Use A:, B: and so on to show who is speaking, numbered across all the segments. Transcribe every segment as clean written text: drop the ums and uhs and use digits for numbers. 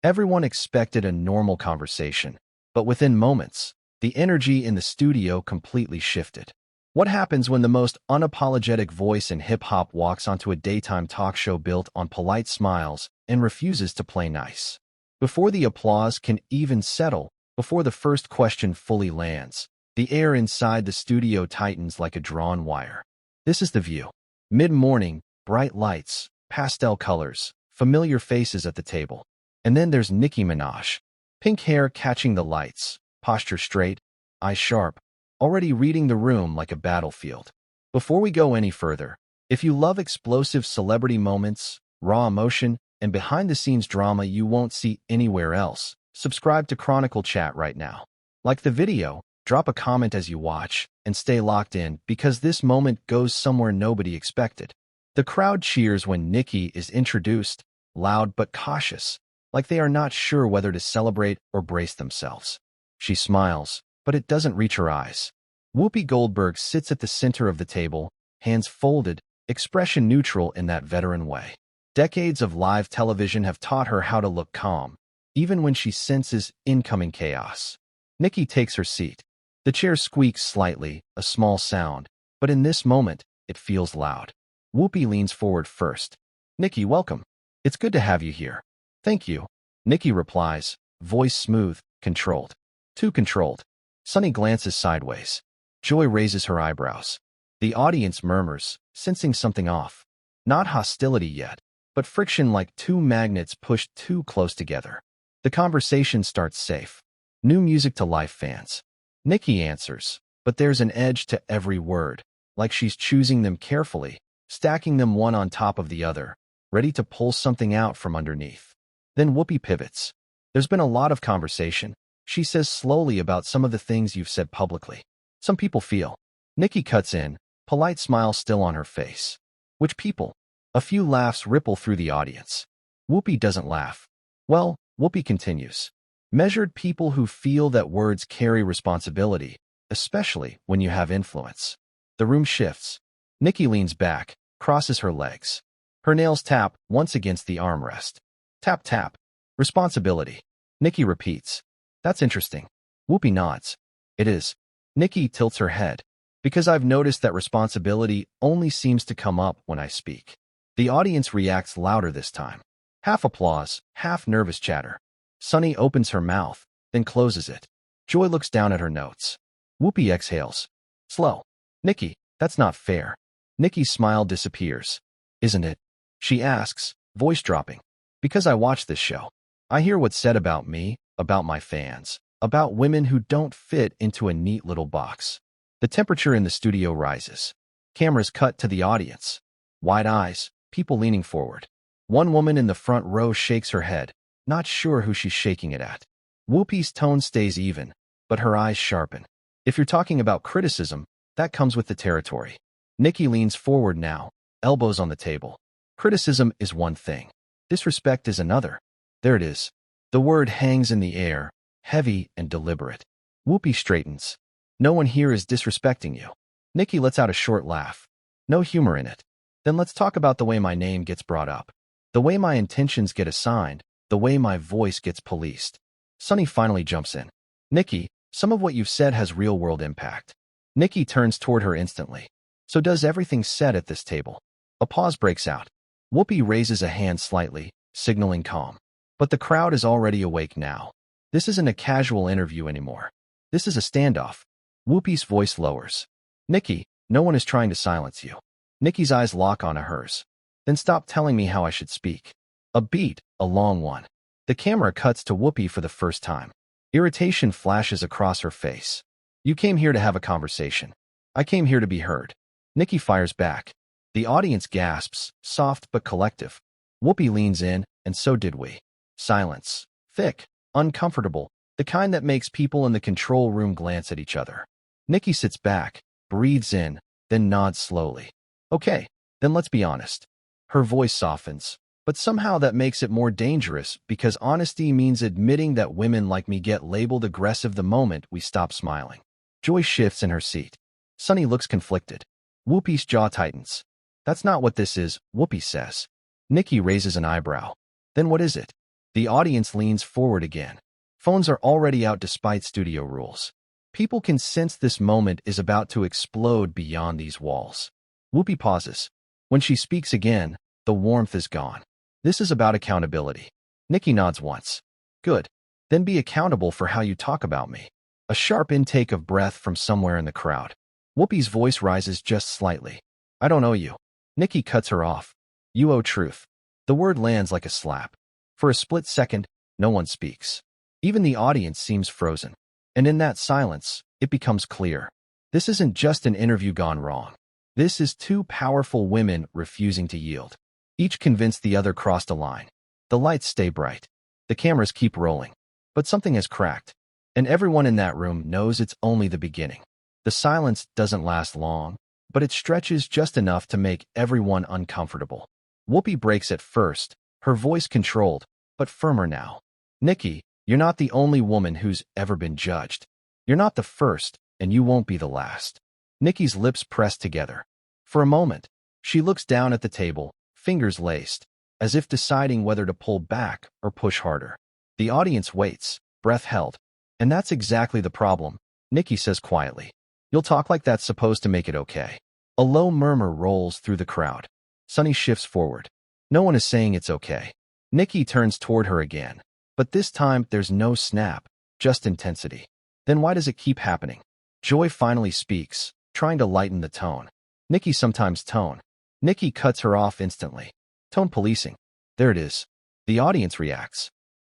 A: Everyone expected a normal conversation, but within moments, the energy in the studio completely shifted. What happens when the most unapologetic voice in hip-hop walks onto a daytime talk show built on polite smiles and refuses to play nice? Before the applause can even settle, before the first question fully lands, the air inside the studio tightens like a drawn wire. This is the view. Mid-morning, bright lights, pastel colors, familiar faces at the table. And then there's Nicki Minaj. Pink hair catching the lights, posture straight, eyes sharp, already reading the room like a battlefield. Before we go any further, if you love explosive celebrity moments, raw emotion, and behind-the-scenes drama you won't see anywhere else, subscribe to Chronicle Chat right now. Like the video, drop a comment as you watch, and stay locked in because this moment goes somewhere nobody expected. The crowd cheers when Nicki is introduced, loud but cautious, like they are not sure whether to celebrate or brace themselves. She smiles, but it doesn't reach her eyes. Whoopi Goldberg sits at the center of the table, hands folded, expression neutral in that veteran way. Decades of live television have taught her how to look calm, even when she senses incoming chaos. Nicki takes her seat. The chair squeaks slightly, a small sound, but in this moment, it feels loud. Whoopi leans forward first. "Nicki, welcome. It's good to have you here." "Thank you," Nicki replies, voice smooth, controlled. Too controlled. Sunny glances sideways. Joy raises her eyebrows. The audience murmurs, sensing something off. Not hostility yet, but friction like two magnets pushed too close together. The conversation starts safe. New music to life fans. Nicki answers, but there's an edge to every word, like she's choosing them carefully, stacking them one on top of the other, ready to pull something out from underneath. Then Whoopi pivots. "There's been a lot of conversation," she says slowly, "about some of the things you've said publicly. Some people feel." Nicki cuts in, polite smile still on her face. "Which people?" A few laughs ripple through the audience. Whoopi doesn't laugh. "Well," Whoopi continues, "measured people who feel that words carry responsibility, especially when you have influence." The room shifts. Nicki leans back, crosses her legs. Her nails tap once against the armrest. Tap, tap. "Responsibility." Nicki repeats. "That's interesting." Whoopi nods. "It is." Nicki tilts her head. "Because I've noticed that responsibility only seems to come up when I speak." The audience reacts louder this time. Half applause, half nervous chatter. Sunny opens her mouth, then closes it. Joy looks down at her notes. Whoopi exhales. "Slow." "Nicki, that's not fair." Nicki's smile disappears. "Isn't it?" she asks, voice dropping. "Because I watch this show. I hear what's said about me, about my fans, about women who don't fit into a neat little box." The temperature in the studio rises. Cameras cut to the audience. Wide eyes, people leaning forward. One woman in the front row shakes her head, not sure who she's shaking it at. Whoopi's tone stays even, but her eyes sharpen. "If you're talking about criticism, that comes with the territory." Nicki leans forward now, elbows on the table. "Criticism is one thing. Disrespect is another." There it is. The word hangs in the air, heavy and deliberate. Whoopi straightens. "No one here is disrespecting you." Nicki lets out a short laugh. "No humor in it." "Then let's talk about the way my name gets brought up. The way my intentions get assigned, the way my voice gets policed." Sunny finally jumps in. "Nicki, some of what you've said has real-world impact." Nicki turns toward her instantly. "So does everything said at this table." A pause breaks out. Whoopi raises a hand slightly, signaling calm. But the crowd is already awake now. This isn't a casual interview anymore. This is a standoff. Whoopi's voice lowers. "Nicki, no one is trying to silence you." Nicki's eyes lock onto hers. "Then stop telling me how I should speak." A beat, a long one. The camera cuts to Whoopi for the first time. Irritation flashes across her face. "You came here to have a conversation. I came here to be heard." Nicki fires back. The audience gasps, soft but collective. Whoopi leans in, and so did we. Silence. Thick, uncomfortable, the kind that makes people in the control room glance at each other. Nicki sits back, breathes in, then nods slowly. "Okay, then let's be honest." Her voice softens, but somehow that makes it more dangerous because honesty means admitting that women like me get labeled aggressive the moment we stop smiling. Joy shifts in her seat. Sunny looks conflicted. Whoopi's jaw tightens. "That's not what this is," Whoopi says. Nicki raises an eyebrow. "Then what is it?" The audience leans forward again. Phones are already out despite studio rules. People can sense this moment is about to explode beyond these walls. Whoopi pauses. When she speaks again, the warmth is gone. This is about accountability. Nicki nods once. Good. Then be accountable for how you talk about me. A sharp intake of breath from somewhere in the crowd. Whoopi's voice rises just slightly. I don't owe you. Nicki cuts her off. You owe truth. The word lands like a slap. For a split second, no one speaks. Even the audience seems frozen. And in that silence, it becomes clear. This isn't just an interview gone wrong. This is two powerful women refusing to yield. Each convinced the other crossed a line. The lights stay bright. The cameras keep rolling. But something has cracked. And everyone in that room knows it's only the beginning. The silence doesn't last long, but it stretches just enough to make everyone uncomfortable. Whoopi breaks at first, her voice controlled, but firmer now. Nicki, you're not the only woman who's ever been judged. You're not the first, and you won't be the last. Nicki's lips press together. For a moment, she looks down at the table, fingers laced, as if deciding whether to pull back or push harder. The audience waits, breath held. And that's exactly the problem, Nicki says quietly. You'll talk like that's supposed to make it okay. A low murmur rolls through the crowd. Sunny shifts forward. No one is saying it's okay. Nicki turns toward her again. But this time, there's no snap, just intensity. Then why does it keep happening? Joy finally speaks, trying to lighten the tone. Nicki sometimes tone. Nicki cuts her off instantly. Tone policing. There it is. The audience reacts.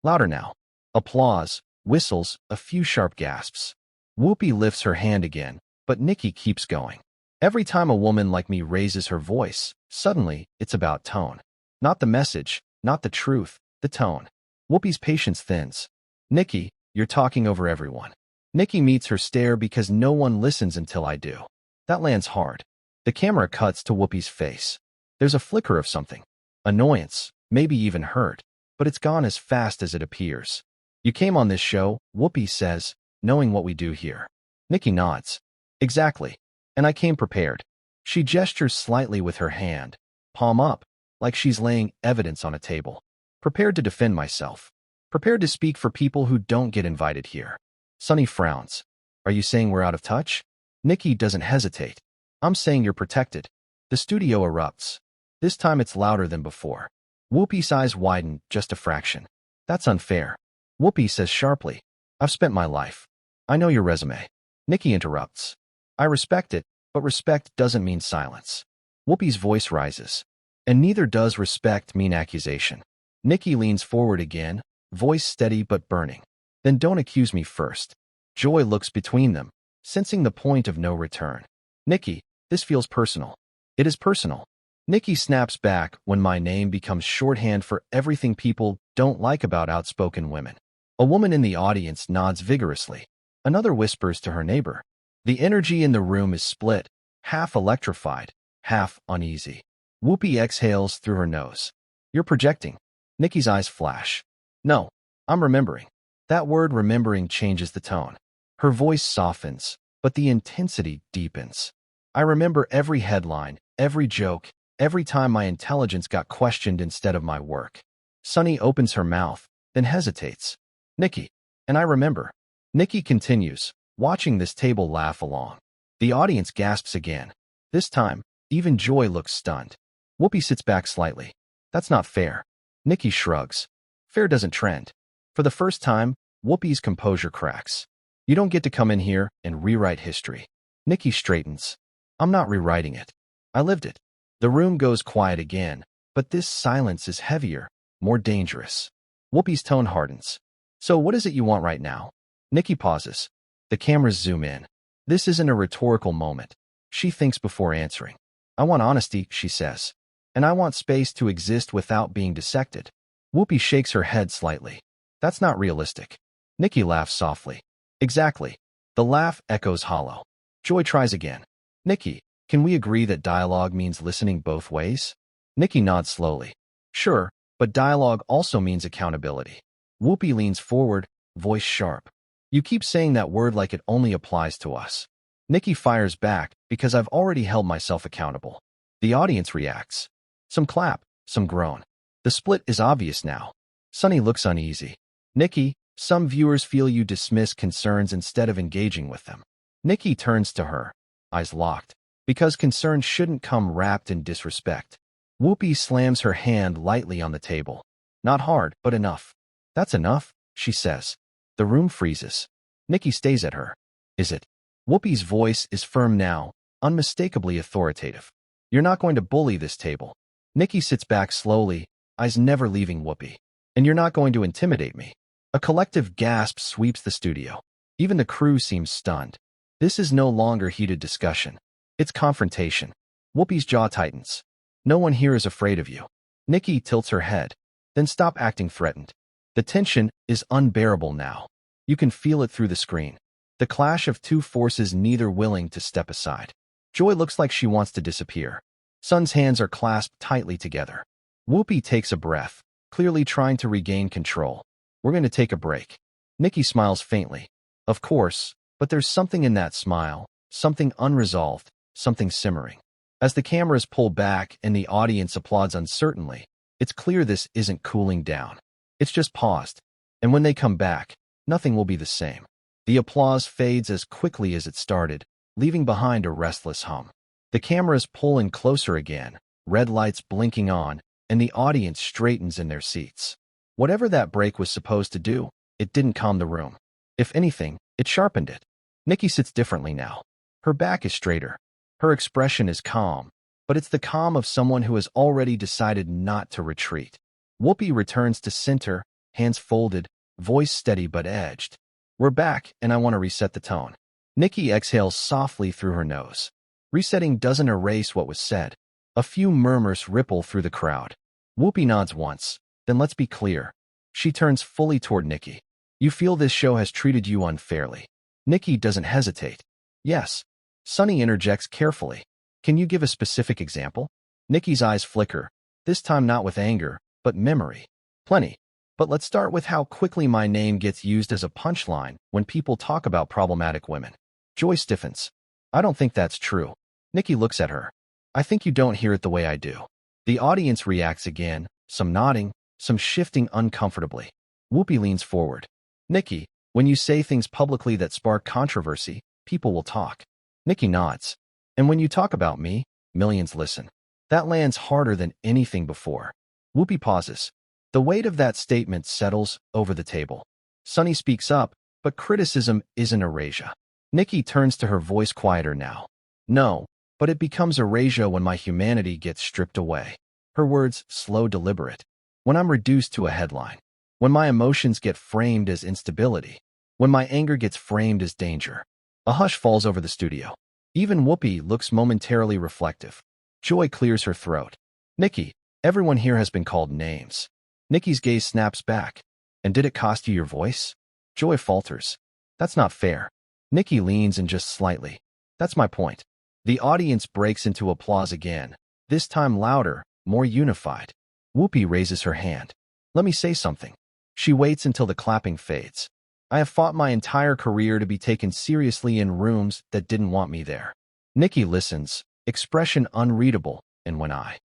A: Louder now. Applause, whistles, a few sharp gasps. Whoopi lifts her hand again, but Nicki keeps going. Every time a woman like me raises her voice, suddenly, it's about tone. Not the message, not the truth, the tone. Whoopi's patience thins. Nicki, you're talking over everyone. Nicki meets her stare because no one listens until I do. That lands hard. The camera cuts to Whoopi's face. There's a flicker of something. Annoyance, maybe even hurt, but it's gone as fast as it appears. You came on this show, Whoopi says, knowing what we do here. Nicki nods. Exactly. And I came prepared. She gestures slightly with her hand, palm up, like she's laying evidence on a table. Prepared to defend myself. Prepared to speak for people who don't get invited here. Sunny frowns. Are you saying we're out of touch? Nicki doesn't hesitate. I'm saying you're protected. The studio erupts. This time it's louder than before. Whoopi's eyes widen just a fraction. That's unfair. Whoopi says sharply. I've spent my life. I know your resume. Nicki interrupts. I respect it, but respect doesn't mean silence. Whoopi's voice rises. And neither does respect mean accusation. Nicki leans forward again, voice steady but burning. Then don't accuse me first. Joy looks between them, sensing the point of no return. Nicki, this feels personal. It is personal. Nicki snaps back when my name becomes shorthand for everything people don't like about outspoken women. A woman in the audience nods vigorously. Another whispers to her neighbor. The energy in the room is split, half electrified, half uneasy. Whoopi exhales through her nose. You're projecting. Nicki's eyes flash. No, I'm remembering. That word remembering changes the tone. Her voice softens, but the intensity deepens. I remember every headline, every joke, every time my intelligence got questioned instead of my work. Sunny opens her mouth, then hesitates. Nicki. And I remember. Nicki continues, watching this table laugh along. The audience gasps again. This time, even Joy looks stunned. Whoopi sits back slightly. That's not fair. Nicki shrugs. Fair doesn't trend. For the first time, Whoopi's composure cracks. You don't get to come in here and rewrite history. Nicki straightens. I'm not rewriting it. I lived it. The room goes quiet again, but this silence is heavier, more dangerous. Whoopi's tone hardens. So what is it you want right now? Nicki pauses. The cameras zoom in. This isn't a rhetorical moment. She thinks before answering. I want honesty, she says. And I want space to exist without being dissected. Whoopi shakes her head slightly. That's not realistic. Nicki laughs softly. Exactly. The laugh echoes hollow. Joy tries again. Nicki, can we agree that dialogue means listening both ways? Nicki nods slowly. Sure, but dialogue also means accountability. Whoopi leans forward, voice sharp. You keep saying that word like it only applies to us. Nicki fires back because I've already held myself accountable. The audience reacts. Some clap, some groan. The split is obvious now. Sunny looks uneasy. Nicki, some viewers feel you dismiss concerns instead of engaging with them. Nicki turns to her, eyes locked, because concerns shouldn't come wrapped in disrespect. Whoopi slams her hand lightly on the table. Not hard, but enough. That's enough, she says. The room freezes. Nicki stays at her. Is it? Whoopi's voice is firm now, unmistakably authoritative. You're not going to bully this table. Nicki sits back slowly, eyes never leaving Whoopi. And you're not going to intimidate me. A collective gasp sweeps the studio. Even the crew seems stunned. This is no longer heated discussion. It's confrontation. Whoopi's jaw tightens. No one here is afraid of you. Nicki tilts her head. Then stop acting threatened. The tension is unbearable now. You can feel it through the screen. The clash of two forces neither willing to step aside. Joy looks like she wants to disappear. Sun's hands are clasped tightly together. Whoopi takes a breath, clearly trying to regain control. We're going to take a break. Nicki smiles faintly. Of course, but there's something in that smile, something unresolved, something simmering. As the cameras pull back and the audience applauds uncertainly, it's clear this isn't cooling down. It's just paused. And when they come back, nothing will be the same. The applause fades as quickly as it started, leaving behind a restless hum. The cameras pull in closer again, red lights blinking on, and the audience straightens in their seats. Whatever that break was supposed to do, it didn't calm the room. If anything, it sharpened it. Nicki sits differently now. Her back is straighter. Her expression is calm, but it's the calm of someone who has already decided not to retreat. Whoopi returns to center, hands folded, voice steady but edged. We're back, and I want to reset the tone. Nicki exhales softly through her nose. Resetting doesn't erase what was said. A few murmurs ripple through the crowd. Whoopi nods once. Then let's be clear. She turns fully toward Nicki. You feel this show has treated you unfairly. Nicki doesn't hesitate. Yes. Sunny interjects carefully. Can you give a specific example? Nicki's eyes flicker, this time not with anger, but memory. Plenty. But let's start with how quickly my name gets used as a punchline when people talk about problematic women. Joy stiffens. I don't think that's true. Nicki looks at her. I think you don't hear it the way I do. The audience reacts again, some nodding, some shifting uncomfortably. Whoopi leans forward. Nicki, when you say things publicly that spark controversy, people will talk. Nicki nods. And when you talk about me, millions listen. That lands harder than anything before. Whoopi pauses. The weight of that statement settles over the table. Sunny speaks up, but criticism isn't erasure. Nicki turns to her voice quieter now. No, but it becomes erasure when my humanity gets stripped away. Her words slow, deliberate. When I'm reduced to a headline. When my emotions get framed as instability. When my anger gets framed as danger. A hush falls over the studio. Even Whoopi looks momentarily reflective. Joy clears her throat. Nicki, everyone here has been called names. Nicki's gaze snaps back. And did it cost you your voice? Joy falters. That's not fair. Nicki leans in just slightly. That's my point. The audience breaks into applause again, this time louder, more unified. Whoopi raises her hand. Let me say something. She waits until the clapping fades. I have fought my entire career to be taken seriously in rooms that didn't want me there. Nicki listens, expression unreadable, and when I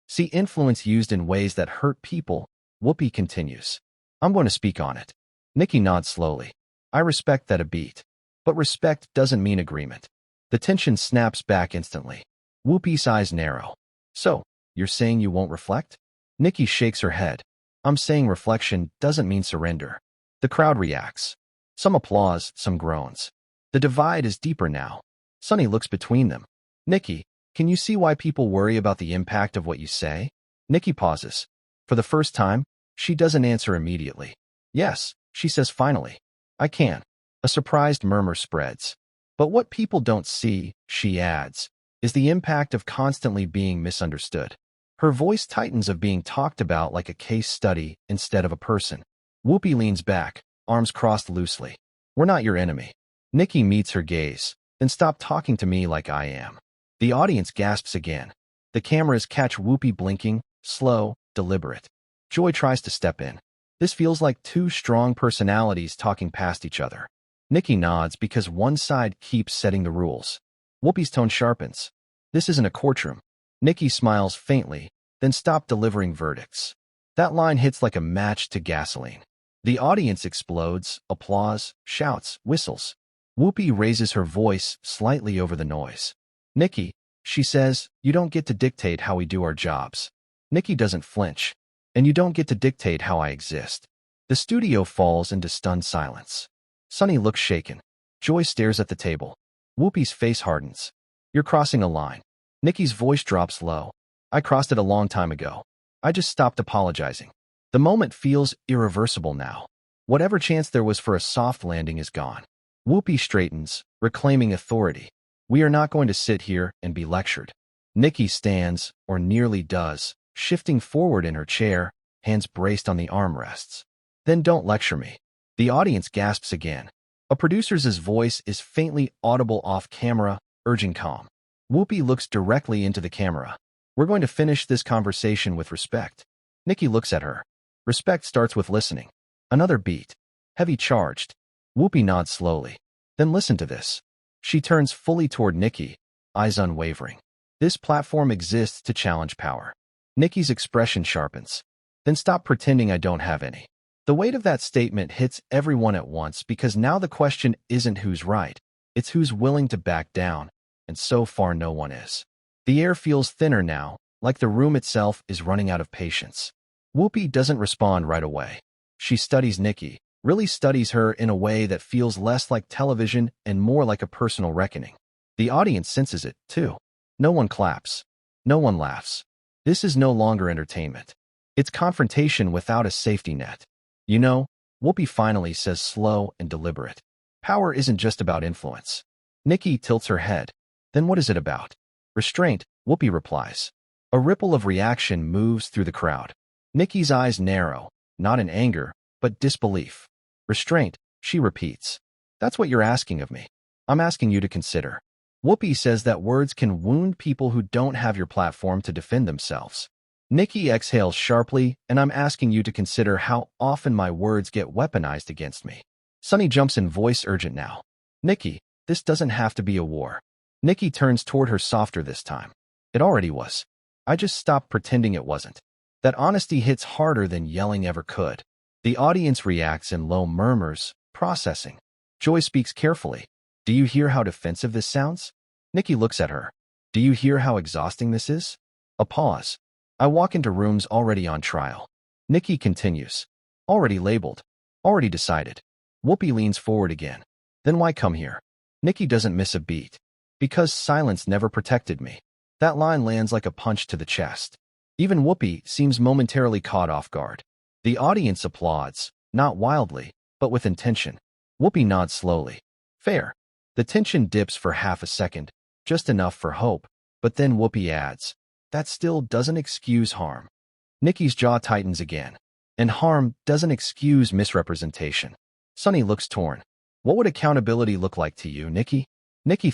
A: see influence used in ways that hurt people, Whoopi continues. I'm going to speak on it. Nicki nods slowly. I respect that a beat. But respect doesn't mean agreement. The tension snaps back instantly. Whoopi's eyes narrow. So, you're saying you won't reflect? Nicki shakes her head. I'm saying reflection doesn't mean surrender. The crowd reacts. Some applause, some groans. The divide is deeper now. Sunny looks between them. Nicki, can you see why people worry about the impact of what you say? Nicki pauses. For the first time, she doesn't answer immediately. Yes, she says finally. I can. A surprised murmur spreads. But what people don't see, she adds, is the impact of constantly being misunderstood. Her voice tightens of being talked about like a case study instead of a person. Whoopi leans back, arms crossed loosely. We're not your enemy. Nicki meets her gaze. Then stop talking to me like I am. The audience gasps again. The cameras catch Whoopi blinking, slow, deliberate. Joy tries to step in. This feels like two strong personalities talking past each other. Nicki nods because one side keeps setting the rules. Whoopi's tone sharpens. This isn't a courtroom. Nicki smiles faintly, then stops delivering verdicts. That line hits like a match to gasoline. The audience explodes, applause, shouts, whistles. Whoopi raises her voice slightly over the noise. Nicki, she says, you don't get to dictate how we do our jobs. Nicki doesn't flinch. And you don't get to dictate how I exist. The studio falls into stunned silence. Sunny looks shaken. Joy stares at the table. Whoopi's face hardens. You're crossing a line. Nicki's voice drops low. I crossed it a long time ago. I just stopped apologizing. The moment feels irreversible now. Whatever chance there was for a soft landing is gone. Whoopi straightens, reclaiming authority. We are not going to sit here and be lectured. Nicki stands, or nearly does, shifting forward in her chair, hands braced on the armrests. Then don't lecture me. The audience gasps again. A producer's voice is faintly audible off camera, urging calm. Whoopi looks directly into the camera. We're going to finish this conversation with respect. Nicki looks at her. Respect starts with listening. Another beat. Heavy charged. Whoopi nods slowly. Then listen to this. She turns fully toward Nicki, eyes unwavering. This platform exists to challenge power. Nicki's expression sharpens. Then stop pretending I don't have any. The weight of that statement hits everyone at once because now the question isn't who's right. It's who's willing to back down, and so far no one is. The air feels thinner now, like the room itself is running out of patience. Whoopi doesn't respond right away. She studies Nicki, really studies her in a way that feels less like television and more like a personal reckoning. The audience senses it, too. No one claps. No one laughs. This is no longer entertainment. It's confrontation without a safety net. You know, Whoopi finally says slow and deliberate. Power isn't just about influence. Nicki tilts her head. Then what is it about? Restraint, Whoopi replies. A ripple of reaction moves through the crowd. Nicki's eyes narrow, not in anger, but disbelief. Restraint, she repeats. That's what you're asking of me. I'm asking you to consider. Whoopi says that words can wound people who don't have your platform to defend themselves. Nicki exhales sharply, and I'm asking you to consider how often my words get weaponized against me. Sunny jumps in, voice urgent now. Nicki, this doesn't have to be a war. Nicki turns toward her softer this time. It already was. I just stopped pretending it wasn't. That honesty hits harder than yelling ever could. The audience reacts in low murmurs, processing. Joy speaks carefully. Do you hear how defensive this sounds? Nicki looks at her. Do you hear how exhausting this is? A pause. I walk into rooms already on trial. Nicki continues. Already labeled. Already decided. Whoopi leans forward again. Then why come here? Nicki doesn't miss a beat. Because silence never protected me. That line lands like a punch to the chest. Even Whoopi seems momentarily caught off guard. The audience applauds, not wildly, but with intention. Whoopi nods slowly. Fair. The tension dips for half a second, just enough for hope, but then Whoopi adds, that still doesn't excuse harm. Nicki's jaw tightens again. And harm doesn't excuse misrepresentation. Sunny looks torn. What would accountability look like to you, Nicki? Nicki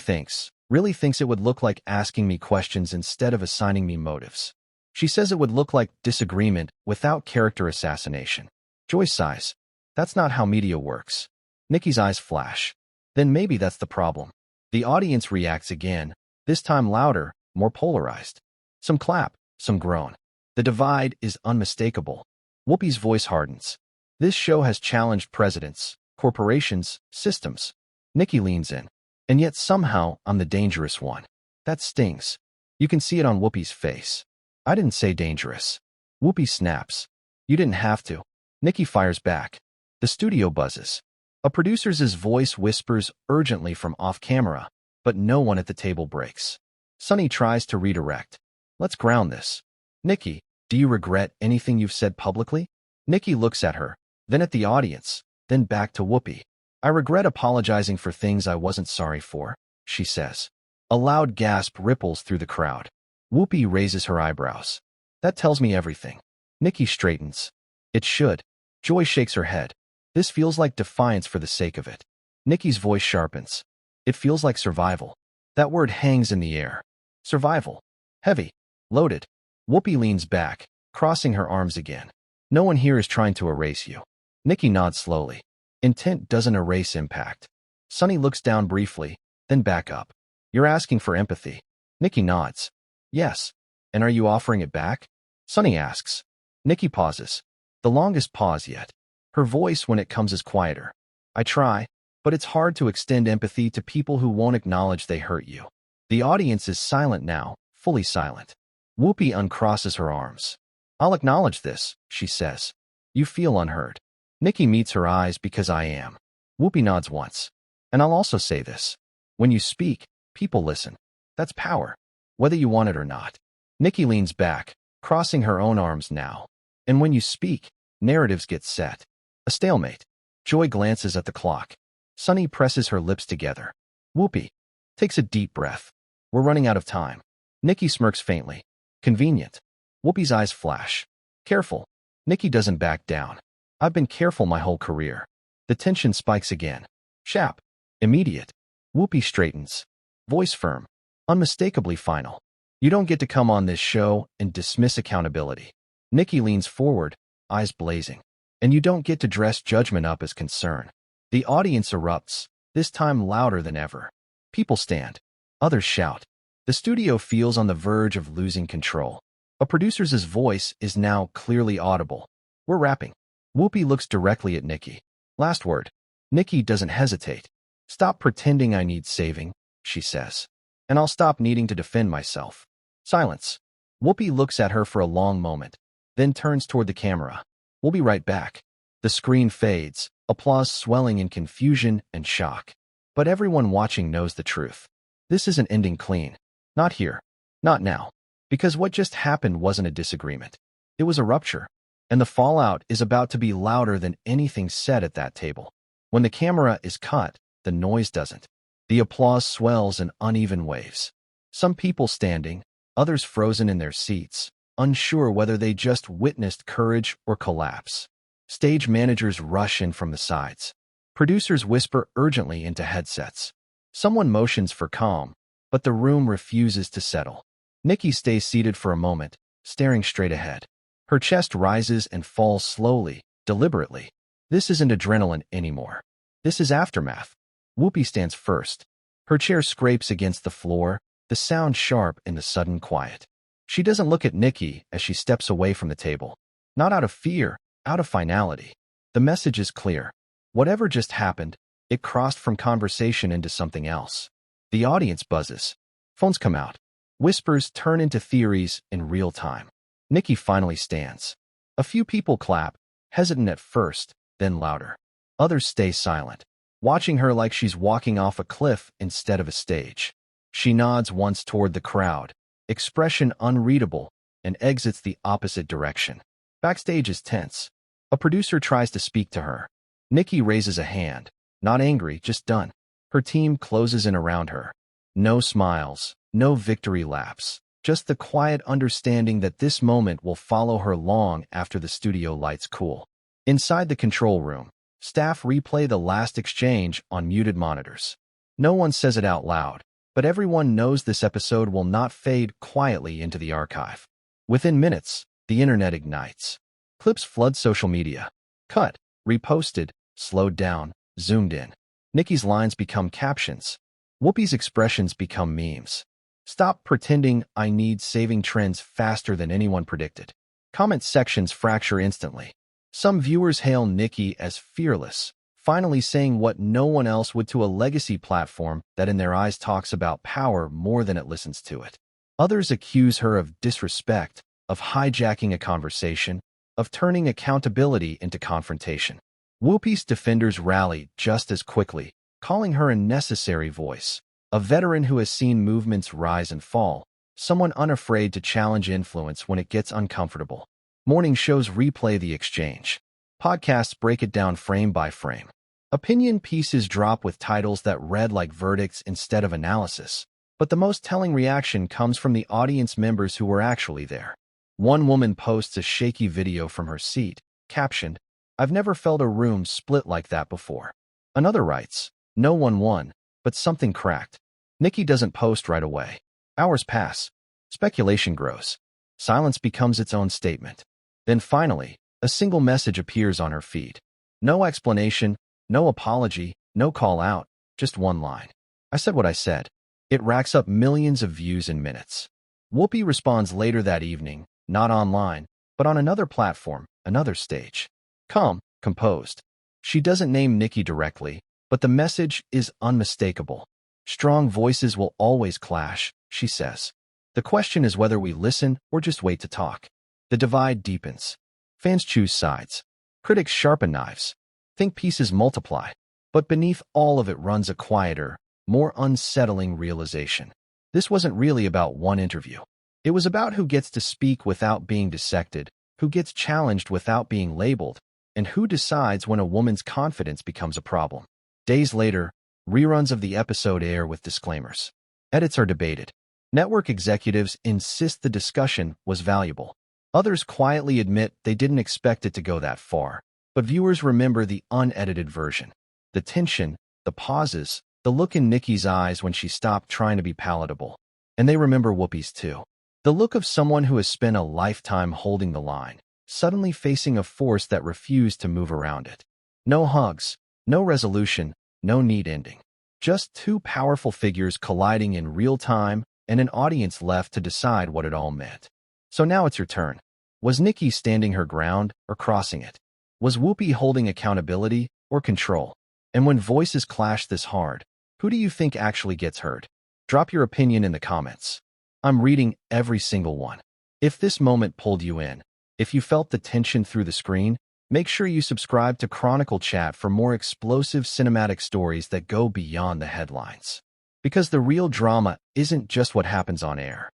A: really thinks it would look like asking me questions instead of assigning me motives. She says it would look like disagreement without character assassination. Joy sighs. That's not how media works. Nicki's eyes flash. Then maybe that's the problem. The audience reacts again, this time louder, more polarized. Some clap, some groan. The divide is unmistakable. Whoopi's voice hardens. This show has challenged presidents, corporations, systems. Nicki leans in. And yet somehow I'm the dangerous one. That stings. You can see it on Whoopi's face. I didn't say dangerous. Whoopi snaps. You didn't have to. Nicki fires back. The studio buzzes. A producer's voice whispers urgently from off camera, but no one at the table breaks. Sunny tries to redirect. Let's ground this. Nicki, do you regret anything you've said publicly? Nicki looks at her, then at the audience, then back to Whoopi. I regret apologizing for things I wasn't sorry for, she says. A loud gasp ripples through the crowd. Whoopi raises her eyebrows. That tells me everything. Nicki straightens. It should. Joy shakes her head. This feels like defiance for the sake of it. Nicki's voice sharpens. It feels like survival. That word hangs in the air. Survival. Heavy. Loaded. Whoopi leans back, crossing her arms again. No one here is trying to erase you. Nicki nods slowly. Intent doesn't erase impact. Sunny looks down briefly, then back up. You're asking for empathy. Nicki nods. Yes. And are you offering it back? Sunny asks. Nicki pauses. The longest pause yet. Her voice, when it comes, is quieter. I try, but it's hard to extend empathy to people who won't acknowledge they hurt you. The audience is silent now, fully silent. Whoopi uncrosses her arms. I'll acknowledge this, she says. You feel unheard. Nicki meets her eyes because I am. Whoopi nods once. And I'll also say this. When you speak, people listen. That's power, whether you want it or not. Nicki leans back, crossing her own arms now. And when you speak, narratives get set. A stalemate. Joy glances at the clock. Sunny presses her lips together. Whoopi takes a deep breath. We're running out of time. Nicki smirks faintly. Convenient. Whoopi's eyes flash. Careful. Nicki doesn't back down. I've been careful my whole career. The tension spikes again. Sharp. Immediate. Whoopi straightens. Voice firm. Unmistakably final. You don't get to come on this show and dismiss accountability. Nicki leans forward, eyes blazing. And you don't get to dress judgment up as concern. The audience erupts, this time louder than ever. People stand. Others shout. The studio feels on the verge of losing control. A producer's voice is now clearly audible. We're wrapping. Whoopi looks directly at Nicki. Last word. Nicki doesn't hesitate. Stop pretending I need saving, she says. And I'll stop needing to defend myself. Silence. Whoopi looks at her for a long moment, then turns toward the camera. We'll be right back. The screen fades, applause swelling in confusion and shock. But everyone watching knows the truth. This isn't ending clean. Not here. Not now. Because what just happened wasn't a disagreement. It was a rupture. And the fallout is about to be louder than anything said at that table. When the camera is cut, the noise doesn't. The applause swells in uneven waves. Some people standing, others frozen in their seats, unsure whether they just witnessed courage or collapse. Stage managers rush in from the sides. Producers whisper urgently into headsets. Someone motions for calm, but the room refuses to settle. Nicki stays seated for a moment, staring straight ahead. Her chest rises and falls slowly, deliberately. This isn't adrenaline anymore. This is aftermath. Whoopi stands first. Her chair scrapes against the floor, the sound sharp in the sudden quiet. She doesn't look at Nicki as she steps away from the table. Not out of fear, out of finality. The message is clear. Whatever just happened, it crossed from conversation into something else. The audience buzzes. Phones come out. Whispers turn into theories in real time. Nicki finally stands. A few people clap, hesitant at first, then louder. Others stay silent, watching her like she's walking off a cliff instead of a stage. She nods once toward the crowd, expression unreadable, and exits the opposite direction. Backstage is tense. A producer tries to speak to her. Nicki raises a hand, not angry, just done. Her team closes in around her. No smiles, no victory laps, just the quiet understanding that this moment will follow her long after the studio lights cool. Inside the control room, staff replay the last exchange on muted monitors. No one says it out loud, but everyone knows this episode will not fade quietly into the archive. Within minutes, the internet ignites. Clips flood social media. Cut, reposted, slowed down, zoomed in. Nicki's lines become captions. Whoopi's expressions become memes. Stop pretending I need saving trends faster than anyone predicted. Comment sections fracture instantly. Some viewers hail Nicki as fearless, finally saying what no one else would to a legacy platform that in their eyes talks about power more than it listens to it. Others accuse her of disrespect, of hijacking a conversation, of turning accountability into confrontation. Whoopi's defenders rally just as quickly, calling her a necessary voice, a veteran who has seen movements rise and fall, someone unafraid to challenge influence when it gets uncomfortable. Morning shows replay the exchange. Podcasts break it down frame by frame. Opinion pieces drop with titles that read like verdicts instead of analysis. But the most telling reaction comes from the audience members who were actually there. One woman posts a shaky video from her seat, captioned, "I've never felt a room split like that before." Another writes, "No one won, but something cracked." Nicki doesn't post right away. Hours pass. Speculation grows. Silence becomes its own statement. Then finally, a single message appears on her feed. No explanation, no apology, no call out, just one line. "I said what I said." It racks up millions of views in minutes. Whoopi responds later that evening, not online, but on another platform, another stage. Calm, composed. She doesn't name Nicki directly, but the message is unmistakable. Strong voices will always clash, she says. The question is whether we listen or just wait to talk. The divide deepens. Fans choose sides. Critics sharpen knives. Think pieces multiply. But beneath all of it runs a quieter, more unsettling realization. This wasn't really about one interview. It was about who gets to speak without being dissected, who gets challenged without being labeled, and who decides when a woman's confidence becomes a problem. Days later, reruns of the episode air with disclaimers. Edits are debated. Network executives insist the discussion was valuable. Others quietly admit they didn't expect it to go that far. But viewers remember the unedited version. The tension, the pauses, the look in Nicki's eyes when she stopped trying to be palatable. And they remember Whoopi's too. The look of someone who has spent a lifetime holding the line, suddenly facing a force that refused to move around it. No hugs, no resolution, no neat ending. Just two powerful figures colliding in real time and an audience left to decide what it all meant. So now it's your turn. Was Nicki standing her ground or crossing it? Was Whoopi holding accountability or control? And when voices clash this hard, who do you think actually gets heard? Drop your opinion in the comments. I'm reading every single one. If this moment pulled you in, if you felt the tension through the screen, make sure you subscribe to Chronicle Chat for more explosive cinematic stories that go beyond the headlines. Because the real drama isn't just what happens on air.